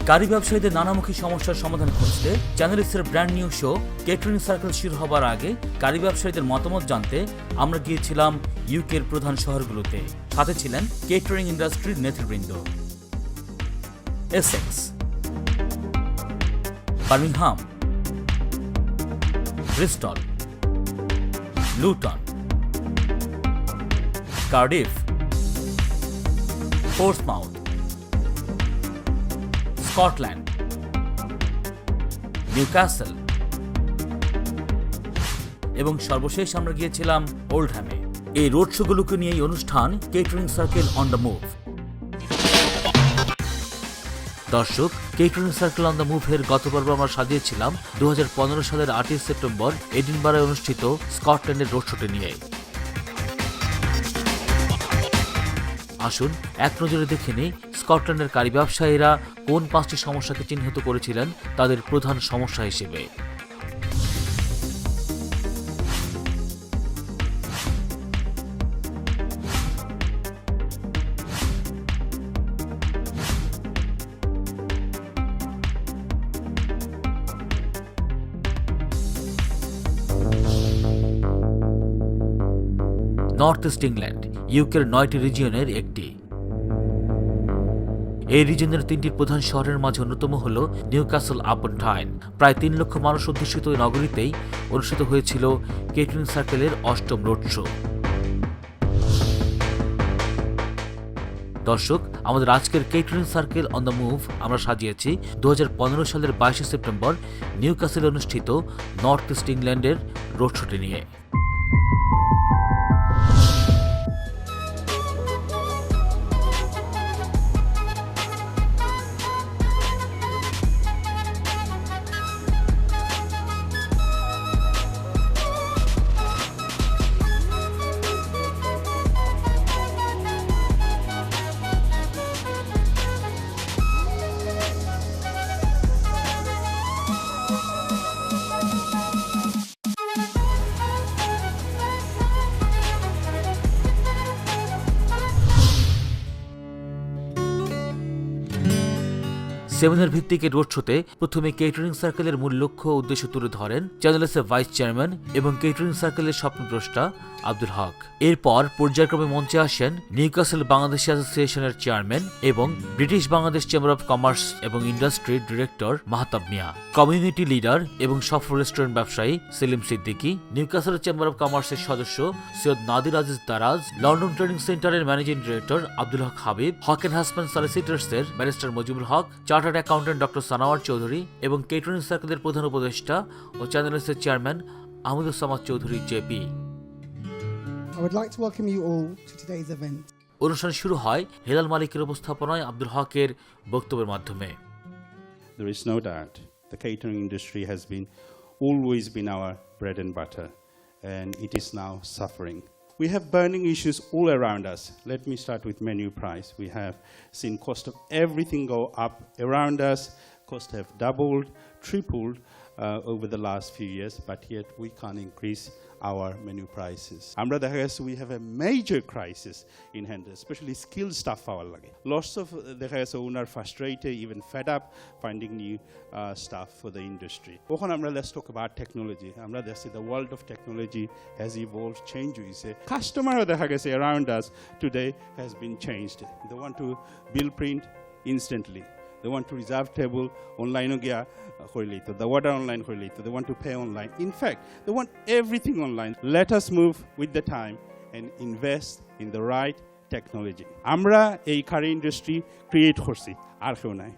গাড়ি ব্যবসায়ীদের নানামুখী সমস্যার সমাধান খুঁজতে চ্যানেলসের brand new show catering circle শুরু হবার আগে গাড়ি ব্যবসায়ীদের মতামত জানতে আমরা গিয়েছিলাম ইউকের প্রধান শহরগুলোতে। সাথে ছিলেন কেটারিং ইন্ডাস্ট্রির নেতৃবৃন্দ। Essex, Birmingham, Bristol, Luton, Cardiff, Portsmouth, Scotland, Newcastle এবং সর্বশেষ আমরা গিয়েছিলাম ওল্ডহ্যামে। এই রোড শোগুলোকে নিয়ে এই অনুষ্ঠান catering circle on the move. দর্শক, কেটারিং সার্কেল অন দ্য মুভের গত পর্ব আমরা সাজিয়েছিলাম 2015 সালের 8 সেপ্টেম্বর এডিনবারায় অনুষ্ঠিত স্কটল্যান্ডের রোড শোটি নিয়ে। আসুন এক নজরে দেখে নিই স্কটল্যান্ডের গাড়ি ব্যবসায়ীরা কোন 5টি সমস্যাকে চিহ্নিত করেছিলেন তাদের প্রধান সমস্যা হিসেবে। নর্থ ইস্ট ইংল্যান্ড ইউকের 9টি রিজিয়নের একটি। এই রিজনের 3টি প্রধান শহরের মাঝে অন্যতম হল নিউক্যাসল আপন টাইন। প্রায় 3 লক্ষ মানুষ অধ্যুষিত এই নগরীতেই অনুষ্ঠিত হয়েছিল কেটারিং সার্কেলের 8ম রোড শো। দর্শক, আমাদের আজকের catering circle on the move আমরা সাজিয়েছি 2015 সালের 22 সেপ্টেম্বর নিউক্যাসলে অনুষ্ঠিত নর্থ ইস্ট ইংল্যান্ডের রোড শোটি নিয়ে। সেমিনার ভিত্তিক এই রোড শোতে প্রথমে কেটারিং সার্কেলের মূল লক্ষ্য ও উদ্দেশ্য তুলে ধরেন চ্যানেলসের ভাইস চেয়ারম্যান এবং কেটারিং সার্কেলের স্বপ্নদ্রষ্টা আব্দুল হক। এরপর পর্যায়ক্রমে মঞ্চে আসেন নিউক্যাসল বাংলাদেশ অ্যাসোসিয়েশনের চেয়ারম্যান এবং British Bangladesh chamber of commerce এবং ইন্ডাস্ট্রির director Mahtab Miah, community leader এবং সফল রেস্টুরেন্ট ব্যবসায়ী Selim Siddiqui, Newcastle chamber of কমার্সের সদস্য সৈয়দ নাদির আজিজ দারাজ, লন্ডন ট্রেনিং সেন্টারের managing director Abdul Haque Habib, Haque and husband সলিসিটার্সের barrister Mujibul Haque, chartered accountant doctor Sanawar Chowdhury এবং কেটারিং সার্কেলের প্রধান উপদেষ্টা ও চ্যানেলসের chairman Ahmadus Samad Chowdhury JP. I would like to welcome you all to today's event. অনুষ্ঠান শুরু হয় হেলাল মালিকের উপস্থাপনায় আব্দুল হকের বক্তব্যের মাধ্যমে। There is no doubt the catering industry has always been our bread and butter, and it is now suffering. We have burning issues all around us. Let me start with menu price. We have seen cost of everything go up around us. Costs have doubled, tripled over the last few years, but yet we can't increase our menu prices. Amra dekha geche we have a major crisis in hand, especially skilled staff পাওয়ার লাগে. Lots of dekha geche owner frustrated, even fed up finding new staff for the industry. Okhon amra let's talk about technology. Amra দেখছি the world of technology has evolved, change হইছে. Customer dekha geche around us today has been changed. They want to bill print instantly. They want to reserve table online gaya koreleito, the order online koreleito. They want to pay online. In fact, they want everything online. Let us move with the time and invest in the right technology. Amra ei curry industry create korchi ar keu nai,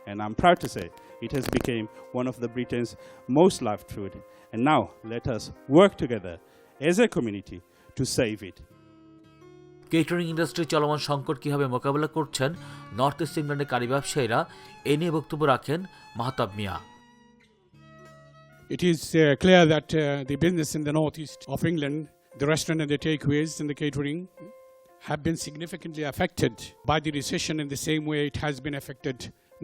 and I'm proud to say it has become one of the Britain's most loved food. And now let us work together as a community to save it. Catering industry চলমান সংকট কিভাবে মোকাবেলা করছেন north east ইংল্যান্ডের গাড়ি ব্যবসায়ীরা এ নিয়ে বক্তব্য রাখেন মাহতাব মিয়া। It is clear that the business in the northeast of England, the restaurant and the takeaways and the catering, have been significantly affected by the recession in the same way it has been affected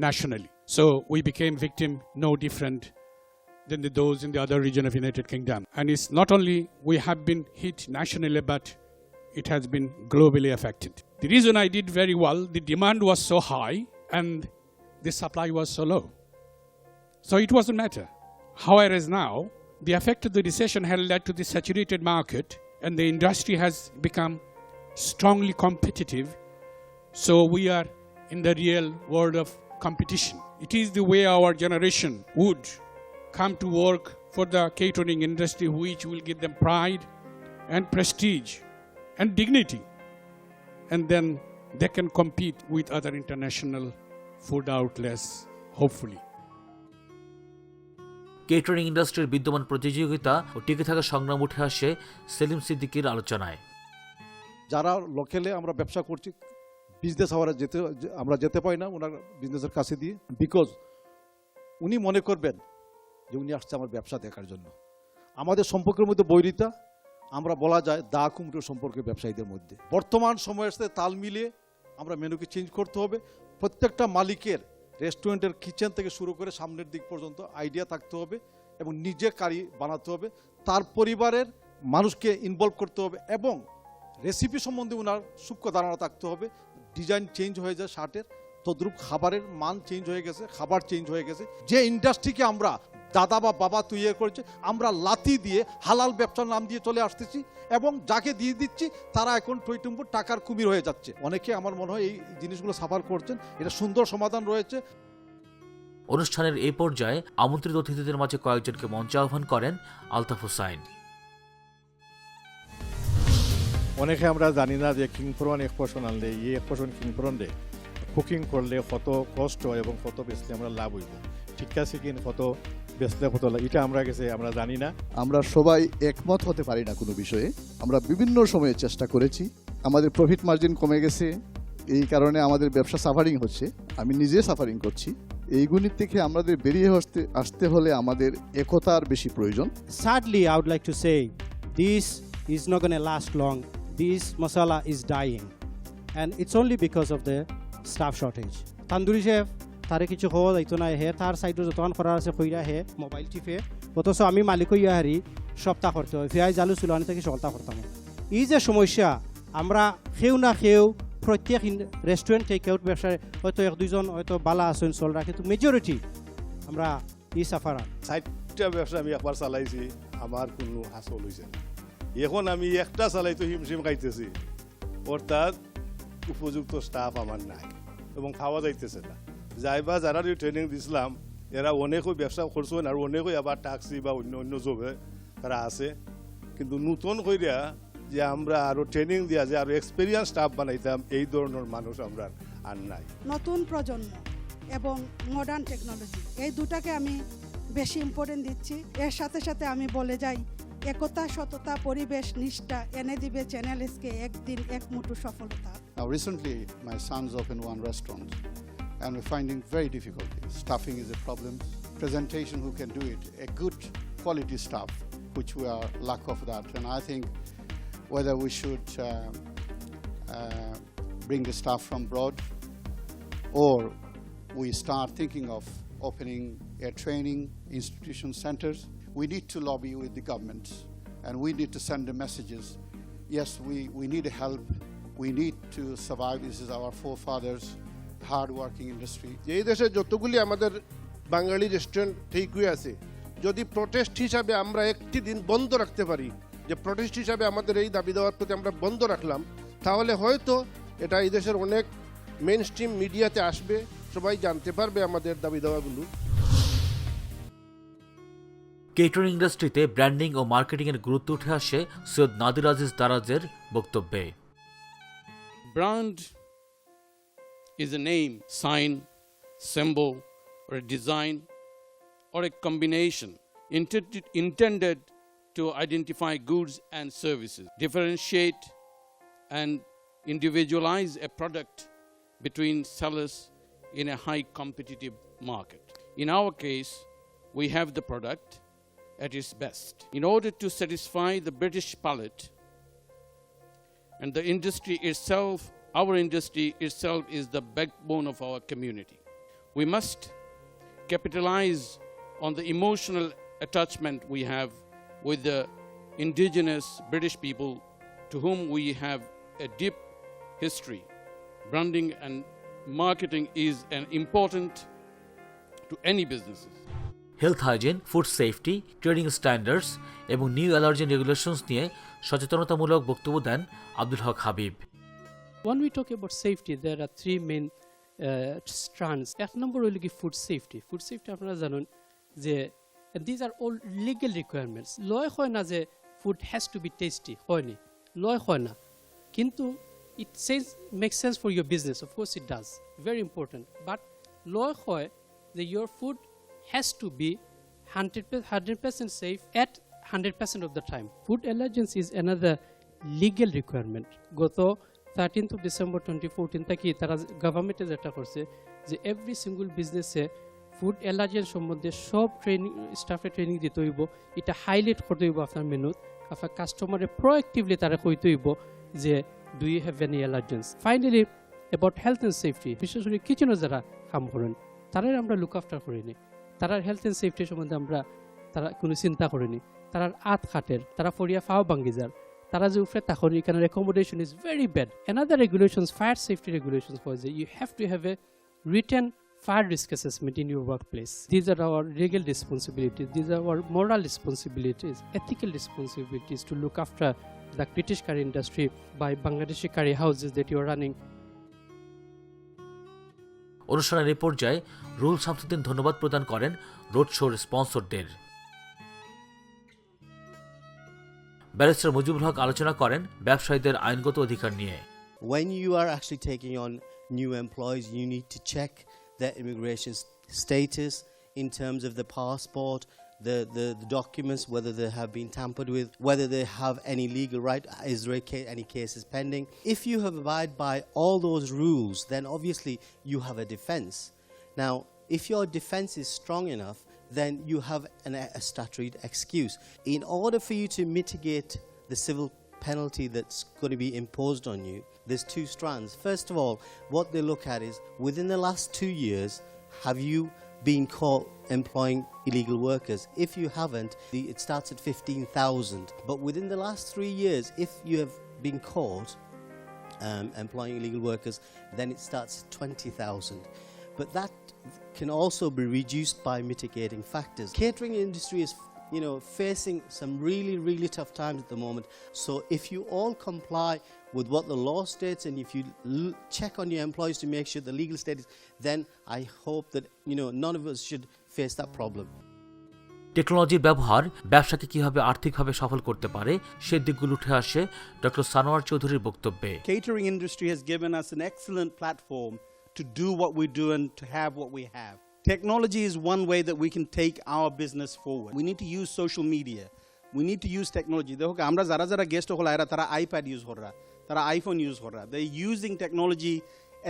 nationally. So we became victim no different than those in the other region of United Kingdom. And it's not only we have been hit nationally, but it has been globally affected. The reason I did very well, the demand was so high and the supply was so low. So it wasn't matter. Whereas now, the effect of the recession had led to the saturated market and the industry has become strongly competitive. So we are in the real world of competition. It is the way our generation would come to work for the catering industry, which will give them pride and prestige and dignity. And then they can compete with other international food outlets, hopefully. Catering ইন্ডাস্ট্রির বিদ্যমান প্রতিযোগিতা ও টিকে থাকার সংগ্রাম উঠে আসে সেলিম সিদ্দিকীর আলোচনায়। যারা লোকালে আমরা ব্যবসা করছি, বিজনেস আমরা যেতে পারি না ওনার বিজনেসের কাছে দিয়ে, বিকজ উনি মনে করবেন যে উনি আসছে আমার ব্যবসা দেখার জন্য। আমাদের সম্পর্কের মধ্যে বৈরিতা, আমরা বলা যায় দা কুমড়োর সম্পর্কে ব্যবসায়ীদের মধ্যে। বর্তমান সময়ের সাথে তাল মিলিয়ে আমরা মেনুকে চেঞ্জ করতে হবে। প্রত্যেকটা মালিকের রেস্টুরেন্টের কিচেন থেকে শুরু করে সামনের দিক পর্যন্ত আইডিয়া থাকতে হবে এবং নিজে কারি বানাতে হবে, তার পরিবারের মানুষকে ইনভলভ করতে হবে এবং রেসিপি সম্বন্ধে ওনার সূক্ষ্ম ধারণা থাকতে হবে। ডিজাইন চেঞ্জ হয়ে যায় শার্টের, তদ্রূপ খাবারের মান চেঞ্জ হয়ে গেছে, খাবার চেঞ্জ হয়ে গেছে। যে ইন্ডাস্ট্রিকে আমরা দাদা বা বাবা তৈরি করেছে, আমরা লাথি দিয়ে হালাল ব্যবসার নাম দিয়ে চলে আসতেছি এবং যাকে দিয়ে দিচ্ছি তারা এখন টইটুম্বুর টাকার কুমির হয়ে যাচ্ছে। অনেকে আমার মনে হয় এই জিনিসগুলো সাফার করছেন, এটা সুন্দর সমাধান রয়েছে। অনুষ্ঠানের এই পর্যায়ে আমন্ত্রিত অতিথিদের মাঝে কয়েকজনকে মঞ্চে আহ্বান করেন আলতাফ হোসাইন। অনেকে আমরা জানি না যে কিংপুরন এক পোর্শন আনলে এই এক পোর্শন কিংপুরন দে কুকিং করলে কত কষ্ট এবং কত বেশি আমরা লাভ হইব, ঠিক আছে কিনা কত বেচলে কত লাভ, এটা আমরা গেছে আমরা জানি না। আমরা সবাই একমত হতে পারি না কোনো বিষয়ে। আমরা বিভিন্ন সময়ে চেষ্টা করেছি, আমাদের প্রফিট মার্জিন কমে গেছে, এই কারণে আমাদের ব্যবসা সাফারিং হচ্ছে, আমি নিজে সাফারিং করছি। এইগুলির থেকে আমাদের বেরিয়ে আসতে হলে আমাদের একতার বেশি প্রয়োজন। Sadly, I would like to say this is not going to last long. This masala is dying, and it's only because of the staff shortage. Tandoori chef তারে কিছু খাওয়া যাইতো না, হে তার সাইডে যতক্ষণ করার আছে কইরা হে মোবাইল টিপে, অথচ আমি মালিক হইয়া হারি সপ্তাহ করতে হয়, ফেয়াই জালু চুলানি থেকে সপ্তাহ করতাম। এই যে সমস্যা, আমরা কেউ না কেউ প্রত্যেক রেস্টুরেন্ট টেক আউট ব্যবসায় হয়তো এক দুইজন হয়তো বালা আসন চল রাখে, কিন্তু মেজরিটি আমরা ই সাফারা। 60টা ব্যবসা আমি একবার চালাইছি, আমার কোনো হাসল হয়েছে না। এখন আমি একটা চালাইতো হিমশিম খাইতেছি, অর্থাৎ উপযুক্ত স্টাফ আমার নাই এবং খাওয়া যাইতেছে না। যাইবা যারা ট্রেনিং দিছিলাম এরা অনেকই ব্যবসা করছেন আর অনেকই আবার ট্যাক্সি বা অন্য অন্য জবে তারা আছে, কিন্তু নতুন কইরা যে আমরা আরো ট্রেনিং দিয়া যে আরো এক্সপেরিয়েন্স স্টাফ বানাইতাম, এই ধরনের মানুষ আমরা আর নাই। নতুন প্রজন্ম এবং মডার্ন টেকনোলজি এই দুটাকে আমি বেশি ইম্পর্টেন্ট দিচ্ছি। এর সাথে সাথে আমি বলে যাই, একতা, সততা, পরিবেশ নিষ্ঠা এনে দিবে চ্যানেল এসকে একদিন এক মুঠো সফলতা। Now recently my sons opened one restaurant and we're finding very difficulty. Staffing is a problem. Presentation, who can do it? A good quality staff, which we are lack of that. And I think whether we should bring the staff from abroad or we start thinking of opening a training institution centers. We need to lobby with the government and we need to send the messages. Yes, we need help. We need to survive. This is our forefathers, hard working industry. এই দেশে যতগুলি আমাদের বাঙালি restaurant ঠিক হয়ে আছে, যদি protest হিসাবে আমরা একটি দিন বন্ধ রাখতে পারি, যে প্রোটেস্ট হিসাবে আমাদের এই দাবি দেওয়ার প্রতি আমরা বন্ধ রাখলাম, তাহলে হয়তো এটা এই দেশের অনেক মেইন স্ট্রিম মিডিয়াতে আসবে, সবাই জানতে পারবে আমাদের দাবি দেওয়াগুলো। কেটারিং ইন্ডাস্ট্রিতে ব্র্যান্ডিং ও মার্কেটিং এর গুরুত্ব উঠে আসে সৈয়দ নাদির আজিজ দারাজের বক্তব্যে। Brand is a name, sign, symbol, or a design, or a combination intended to identify goods and services, differentiate and individualize a product between sellers in a high competitive market. In our case, we have the product at its best. In order to satisfy the British palate, and the industry itself, our industry itself is the backbone of our community. We must capitalize on the emotional attachment we have with the indigenous British people to whom we have a deep history. Branding and marketing is an important to any businesses. Health hygiene, food safety, trading standards এবং new allergen regulations নিয়ে সচেতনতামূলক বক্তব্য দেন Abdul Haque Habib. When we talk about safety, there are three main strands. এক নম্বর হইল কি food safety. Food safety আপনারা জানেন যে these are all legal requirements. লয় হয় না যে food has to be tasty, হয়নি, লয় হয় না, কিন্তু it says makes sense for your business. Of course it does, very important. But লয় হয় যে your food has to be 100% safe at 100% of the time. Food allergens is another legal requirement. গত 13th of December 2014 থেকে তারা গভর্নমেন্টে যেটা করছে যে every single বিজনেসে ফুড অ্যালার্জেন সম্বন্ধে সব ট্রেনিং স্টাফে ট্রেনিং দিতে হইব, এটা হাইলাইট করতে হইব আপনার মেনুত, আপনার কাস্টমারে প্রোঅ্যাক্টিভলি তারা কইতে হইব যে do you have any allergens. Finally about health and safety, বিশেষ করে কিচেনে যারা কাম করেন তারাই আমরা লুক আফটার করিনি, তারার হেলথ অ্যান্ড সেফটি সম্বন্ধে আমরা তারা কোনো চিন্তা করিনি, তারার আত খাটের, তারা ফরিয়া ফাও ভাঙ্গি যার, তারা যে উপরে তখন এখানে recommendation is very bad. Another regulations, fire safety regulations was that you have to have a written fire risk assessment in your workplace. These are our legal responsibilities, these are our moral responsibilities, ethical responsibilities to look after the British curry industry by Bangladeshi curry houses that you are running. অনুষ্ঠানের এই পর্যায়ে রুহুল শামসুদ্দিন ধন্যবাদ প্রদান করেন road শোর স্পন্সরদের। Barrister Mujibul হক আলোচনা করেন ব্যবসায়ীদের আইনগত অধিকার নিয়ে। When you are actually taking on new employees, you need to check their immigration status in terms of the passport, the documents, whether they have been tampered with, whether they have any legal right, is there any cases pending. If you have abided by all those rules, then obviously you have a defense. Now, if your defense is strong enough, then you have a statutory excuse. In order for you to mitigate the civil penalty that's going to be imposed on you, there's two strands. First of all, what they look at is, within the last 2 years, have you been caught employing illegal workers? If you haven't, it starts at 15,000. But within the last 3 years, if you have been caught employing illegal workers, then it starts at 20,000. But that can also be reduced by mitigating factors. Catering industry is facing some really tough times at the moment. So if you all comply with what the law states, and if you check on your employees to make sure the legal status, then I hope that none of us should face that problem. টেকনোলজির ব্যবহার ব্যবসাকে কিভাবে আর্থিকভাবে সফল করতে পারে সে দিকগুলো উঠে আসে ডক্টর সানোয়ার চৌধুরীর বক্তব্যে। Catering industry has given us an excellent platform to do what we do and to have what we have. Technology is one way that we can take our business forward. We need to use social media. We need to use technology. দেখো আমরা যারা guest হল এরা তারা iPad use করা, তারা iPhone use করা। They're using technology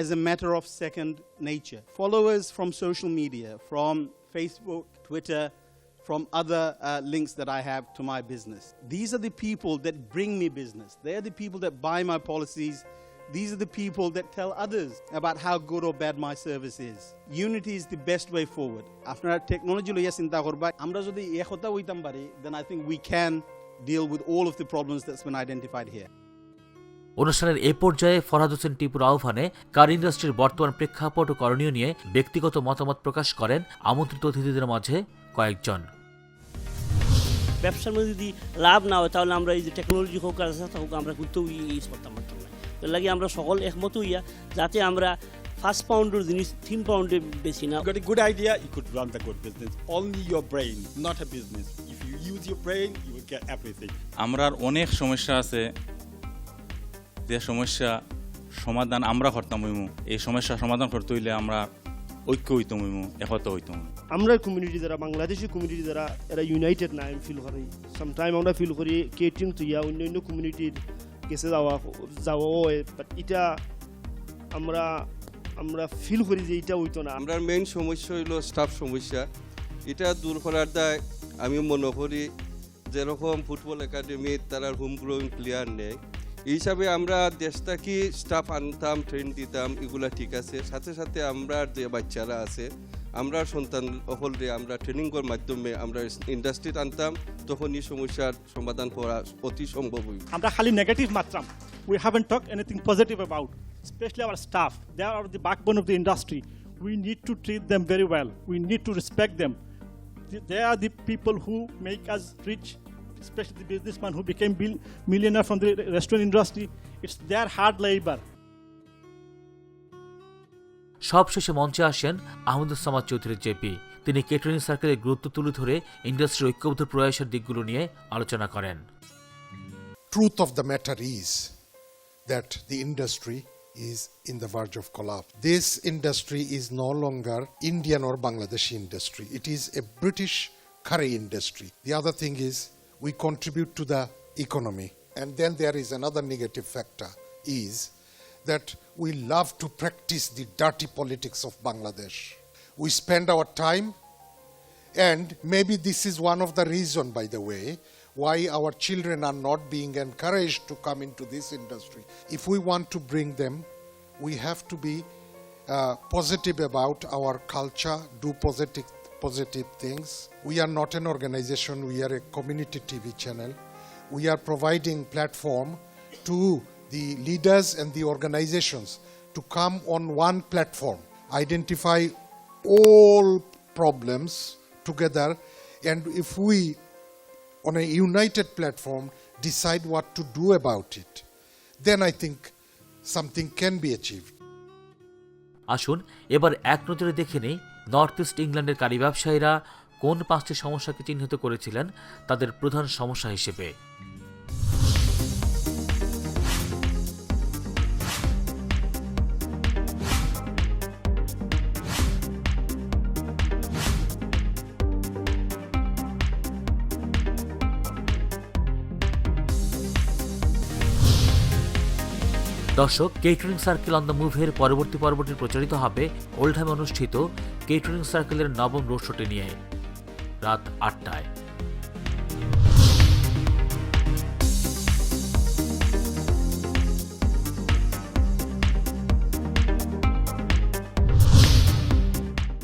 as a matter of second nature. Followers from social media, from Facebook, Twitter, from other links that I have to my business. These are the people that bring me business. They are the people that buy my policies. These are the people that tell others about how good or bad my service is. Unity is the best way forward. After technology লইয়া চিন্তা করবা, আমরা যদি একতা হইতাম পারি, then I think we can deal with all of the problems that's been identified here. অনুষ্ঠানের এই পর্যায়ে ফরহাদ হোসেন টিপুর আহ্বানে কার ইন্ডাস্ট্রির বর্তমান প্রেক্ষাপট ও করণীয় নিয়ে ব্যক্তিগত মতামত প্রকাশ করেন আমন্ত্রিত অতিথিদের মাঝে কয়েকজন। ব্যবসার মধ্যে যদি লাভ না হয় তাহলে আমরা এই যে টেকনোলজি হোক আর হোক আমরা কিন্তু ইউজ করতাম পারতাম না। এর লাগে আমরা সকল একমত হইয়া যাতে আমরা 1 পাউন্ডের জিনিস 3 পাউন্ডে বেশি না। Got a good idea, you could run the good business. Only your brain, not a business. If you use your brain, you will get everything. আমরার অনেক সমস্যা আছে, যে সমস্যা সমাধান আমরা করতাম হইমু, এই সমস্যা সমাধান করতে হইলে আমরা ঐক্য হইতাম হইমু, একতা হইতাম। আমরা কমিউনিটি যারা বাংলাদেশি কমিউনিটি যারা এরা ইউনাইটেড না আমি ফিল করি। সামটাইম আমরা ফিল করি কেটারিং তো ইয়া অন্য কমিউনিটির গেছে যাওয়া হয়, বাট এটা আমরা ফিল করি যে এটা হইতো না। আমরা মেইন সমস্যা হইলো স্টাফ সমস্যা, এটা দূর করার দায় আমি মনে করি যেরকম ফুটবল একাডেমি তারা হোম গ্রোয়িং প্লেয়ার নেয়, এই হিসাবে আমরা দেশ থেকে স্টাফ আনতাম, ট্রেন দিতাম, এগুলা ঠিক আছে। সাথে সাথে আমরা যে বাচ্চারা আছে, আমরা সন্তান হলরে আমরা ট্রেনিংয়ের মাধ্যমে আমরা ইন্ডাস্ট্রিতে আনতাম, তখন এই সমস্যার সমাধান করা অতি সম্ভব হইব। আমরা খালি negative মাত্রাম, we haven't talked anything positive about, especially our staff. They are the backbone of the industry. we need to treat them very well. We need to respect them. They are the people who make us rich, especially the businessmen who became millionaire from the restaurant industry. It's their hard labor. সবশেষে মঞ্চে আসেন আহমদুজ্জামান Chowdhury JP. তিনি catering সার্কেলের গুরুত্ব তুলে ধরে ইন্ডাস্ট্রির ঐক্যবদ্ধ প্রয়াসের দিকগুলো নিয়ে আলোচনা করেন। Truth of the matter is that the industry is in the verge of collapse. This industry is no longer Indian or Bangladeshi industry. It is a British curry industry. The other thing is we contribute to the economy. And then there is another negative factor is that we love to practice the dirty politics of Bangladesh. We spend our time, and maybe this is one of the reasons, by the way, why our children are not being encouraged to come into this industry. If we want to bring them, we have to be positive about our culture, do positive things. We are not an organization, we are a community TV channel. We are providing platform to the leaders and the organizations to come on one platform, identify all problems together, and if we on a united platform decide what to do about it, then I think something can be achieved. আসুন এবার এক নজরে দেখে নেই north east ইংল্যান্ডের কারি ব্যবসায়ীরা কোন 5টি সমস্যাকে চিহ্নিত করেছিলেন তাদের প্রধান সমস্যা হিসেবে। দর্শক, কেটারিং সার্কেল অন দ্য মুভের পরবর্তী পর্বটি প্রচারিত হবে ওল্ডহামে অনুষ্ঠিত কেটারিং সার্কেলের 9ম রোড শোটি নিয়ে রাত 8টায়।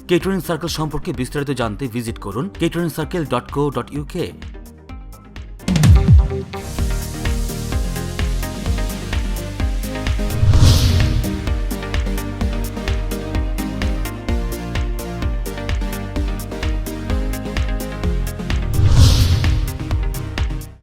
কেটারিং সার্কেল সম্পর্কে বিস্তারিত জানতে ভিজিট করুন catering circle.co.uk